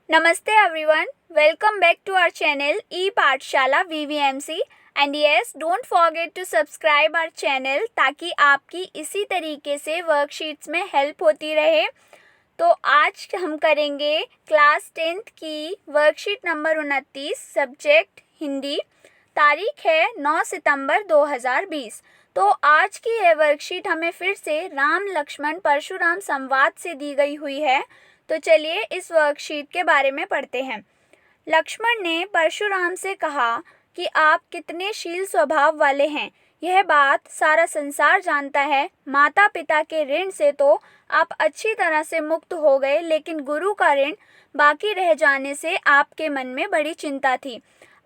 Namaste everyone, welcome back to our channel E-पाठशाला VVMC and yes, don't forget to subscribe our channel ताकि आपकी इसी तरीके से worksheets में हेल्प होती रहे। तो आज हम करेंगे क्लास 10th की वर्कशीट नंबर 29, सब्जेक्ट हिंदी। तारीख है 9 सितंबर 2020। तो आज की यह वर्कशीट हमें फिर से राम लक्ष्मण परशुराम संवाद से दी गई हुई है। तो चलिए इस वर्कशीट के बारे में पढ़ते हैं। लक्ष्मण ने परशुराम से कहा कि आप कितने शील स्वभाव वाले हैं, यह बात सारा संसार जानता है। माता पिता के ऋण से तो आप अच्छी तरह से मुक्त हो गए, लेकिन गुरु का ऋण बाकी रह जाने से आपके मन में बड़ी चिंता थी।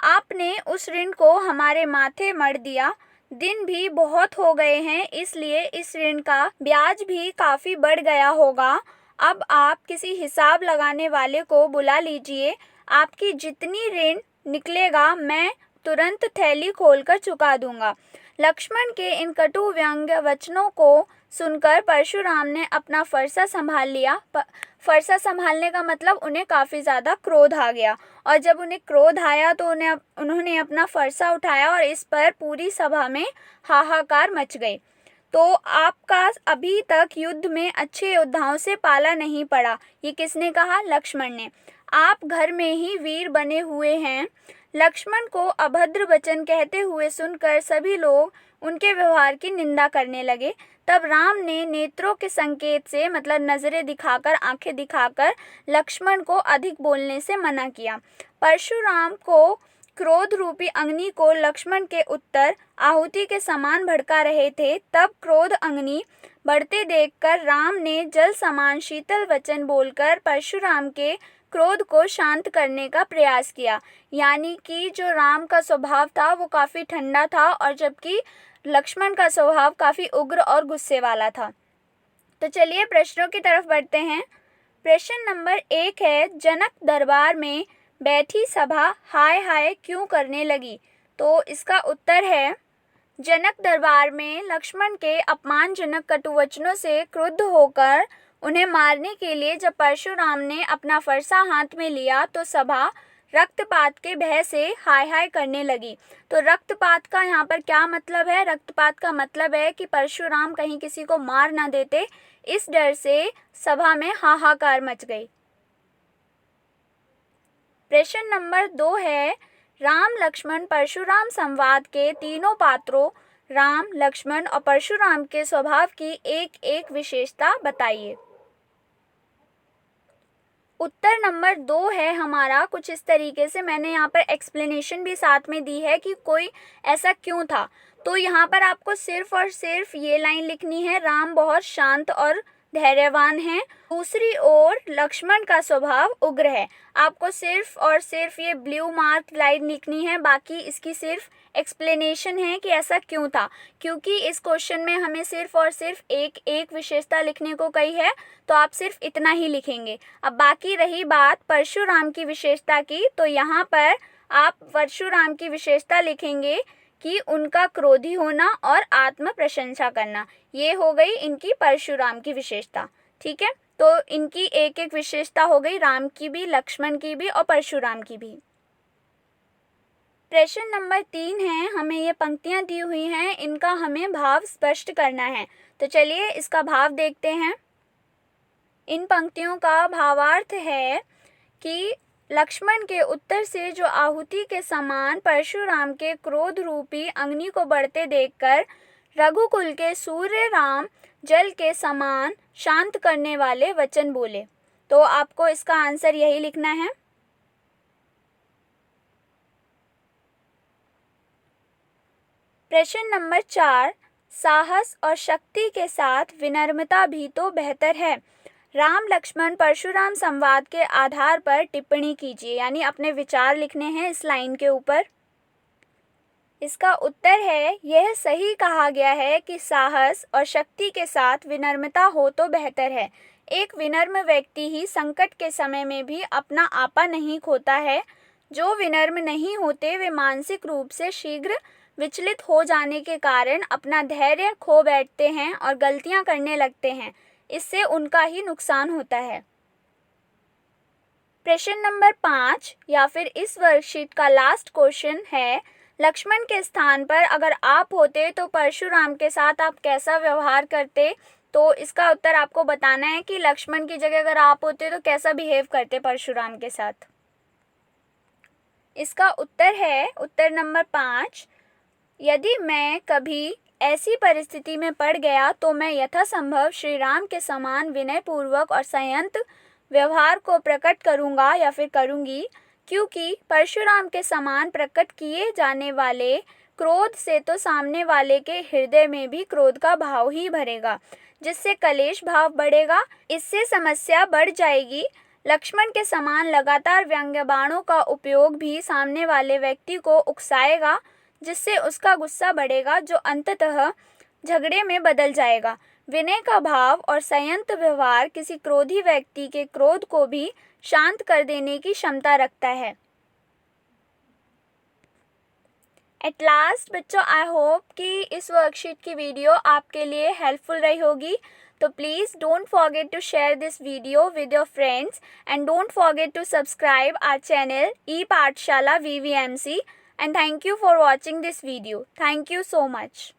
आपने उस ऋण को हमारे माथे मढ़ दिया। दिन भी बहुत हो गए हैं, इसलिए इस ऋण का ब्याज भी काफ़ी बढ़ गया होगा। अब आप किसी हिसाब लगाने वाले को बुला लीजिए। आपकी जितनी ऋण निकलेगा मैं तुरंत थैली खोलकर चुका दूंगा। लक्ष्मण के इन कटु व्यंग्य वचनों को सुनकर परशुराम ने अपना फरसा संभाल लिया। फरसा संभालने का मतलब उन्हें काफ़ी ज़्यादा क्रोध आ गया, और जब उन्हें क्रोध आया तो उन्होंने अपना फरसा उठाया और इस पर पूरी सभा में हाहाकार मच गई। तो आपका अभी तक युद्ध में अच्छे योद्धाओं से पाला नहीं पड़ा, ये किसने कहा? लक्ष्मण ने। आप घर में ही वीर बने हुए हैं। लक्ष्मण को अभद्र वचन कहते हुए सुनकर सभी लोग उनके व्यवहार की निंदा करने लगे। तब राम ने नेत्रों के संकेत से, मतलब नजरें दिखाकर, आंखें दिखाकर लक्ष्मण को अधिक बोलने से मना किया। परशुराम को क्रोध रूपी अग्नि को लक्ष्मण के उत्तर आहुति के समान भड़का रहे थे। तब क्रोध अग्नि बढ़ते देखकर राम ने जल समान शीतल वचन बोलकर परशुराम के क्रोध को शांत करने का प्रयास किया। यानी कि जो राम का स्वभाव था वो काफ़ी ठंडा था, और जबकि लक्ष्मण का स्वभाव काफ़ी उग्र और गुस्से वाला था। तो चलिए प्रश्नों की तरफ बढ़ते हैं। प्रश्न नंबर 1 है, जनक दरबार में बैठी सभा हाय हाय क्यों करने लगी? तो इसका उत्तर है, जनक दरबार में लक्ष्मण के अपमानजनक कटुवचनों से क्रुद्ध होकर उन्हें मारने के लिए जब परशुराम ने अपना फरसा हाथ में लिया तो सभा रक्तपात के भय से हाय हाय करने लगी। तो रक्तपात का यहाँ पर क्या मतलब है? रक्तपात का मतलब है कि परशुराम कहीं किसी को मार ना देते, इस डर से सभा में हाहाकार मच गई। प्रश्न नंबर 2 है, राम लक्ष्मण परशुराम संवाद के तीनों पात्रों राम, लक्ष्मण और परशुराम के स्वभाव की एक एक विशेषता बताइए। उत्तर नंबर 2 है हमारा कुछ इस तरीके से, मैंने यहाँ पर एक्सप्लेनेशन भी साथ में दी है कि कोई ऐसा क्यों था। तो यहाँ पर आपको सिर्फ और सिर्फ ये लाइन लिखनी है, राम बहुत शांत और धैर्यवान हैं। दूसरी ओर लक्ष्मण का स्वभाव उग्र है। आपको सिर्फ और सिर्फ ये ब्लू मार्क लाइन लिखनी है, बाकी इसकी सिर्फ एक्सप्लेनेशन है कि ऐसा क्यों था, क्योंकि इस क्वेश्चन में हमें सिर्फ और सिर्फ एक एक विशेषता लिखने को कही है, तो आप सिर्फ इतना ही लिखेंगे। अब बाकी रही बात परशुराम की विशेषता की, तो यहाँ पर आप परशुराम की विशेषता लिखेंगे कि उनका क्रोधी होना और आत्म प्रशंसा करना। ये हो गई इनकी परशुराम की विशेषता। ठीक है, तो इनकी एक एक विशेषता हो गई, राम की भी, लक्ष्मण की भी और परशुराम की भी। प्रश्न नंबर 3 है, हमें ये पंक्तियां दी हुई हैं, इनका हमें भाव स्पष्ट करना है। तो चलिए इसका भाव देखते हैं। इन पंक्तियों का भावार्थ है कि लक्ष्मण के उत्तर से जो आहुति के समान परशुराम के क्रोध रूपी अग्नि को बढ़ते देखकर रघुकुल के सूर्य राम जल के समान शांत करने वाले वचन बोले। तो आपको इसका आंसर यही लिखना है। प्रश्न नंबर 4, साहस और शक्ति के साथ विनम्रता भी तो बेहतर है। राम लक्ष्मण परशुराम संवाद के आधार पर टिप्पणी कीजिए, यानी अपने विचार लिखने हैं इस लाइन के ऊपर। इसका उत्तर है, यह सही कहा गया है कि साहस और शक्ति के साथ विनम्रता हो तो बेहतर है। एक विनम्र व्यक्ति ही संकट के समय में भी अपना आपा नहीं खोता है। जो विनम्र नहीं होते वे मानसिक रूप से शीघ्र विचलित हो जाने के कारण अपना धैर्य खो बैठते हैं और गलतियां करने लगते हैं। इससे उनका ही नुकसान होता है। प्रश्न नंबर 5 या फिर इस वर्कशीट का लास्ट क्वेश्चन है, लक्ष्मण के स्थान पर अगर आप होते तो परशुराम के साथ आप कैसा व्यवहार करते। तो इसका उत्तर आपको बताना है कि लक्ष्मण की जगह अगर आप होते तो कैसा बिहेव करते परशुराम के साथ। इसका उत्तर है उत्तर नंबर 5, यदि मैं कभी ऐसी परिस्थिति में पड़ गया तो मैं यथासंभव श्री राम के समान विनयपूर्वक और संयत व्यवहार को प्रकट करूँगा या फिर करूँगी, क्योंकि परशुराम के समान प्रकट किए जाने वाले क्रोध से तो सामने वाले के हृदय में भी क्रोध का भाव ही भरेगा, जिससे कलेश भाव बढ़ेगा, इससे समस्या बढ़ जाएगी। लक्ष्मण के समान लगातार व्यंग्य बाणों का उपयोग भी सामने वाले व्यक्ति को उकसाएगा, जिससे उसका गुस्सा बढ़ेगा, जो अंततः झगड़े में बदल जाएगा। विनय का भाव और संयत व्यवहार किसी क्रोधी व्यक्ति के क्रोध को भी शांत कर देने की क्षमता रखता है। एट लास्ट बच्चों, आई होप कि इस वर्कशीट की वीडियो आपके लिए हेल्पफुल रही होगी। तो please don't forget to share this video with your friends and don't forget to subscribe our channel E Pathshala VVMC, and thank you for watching this video. Thank you so much.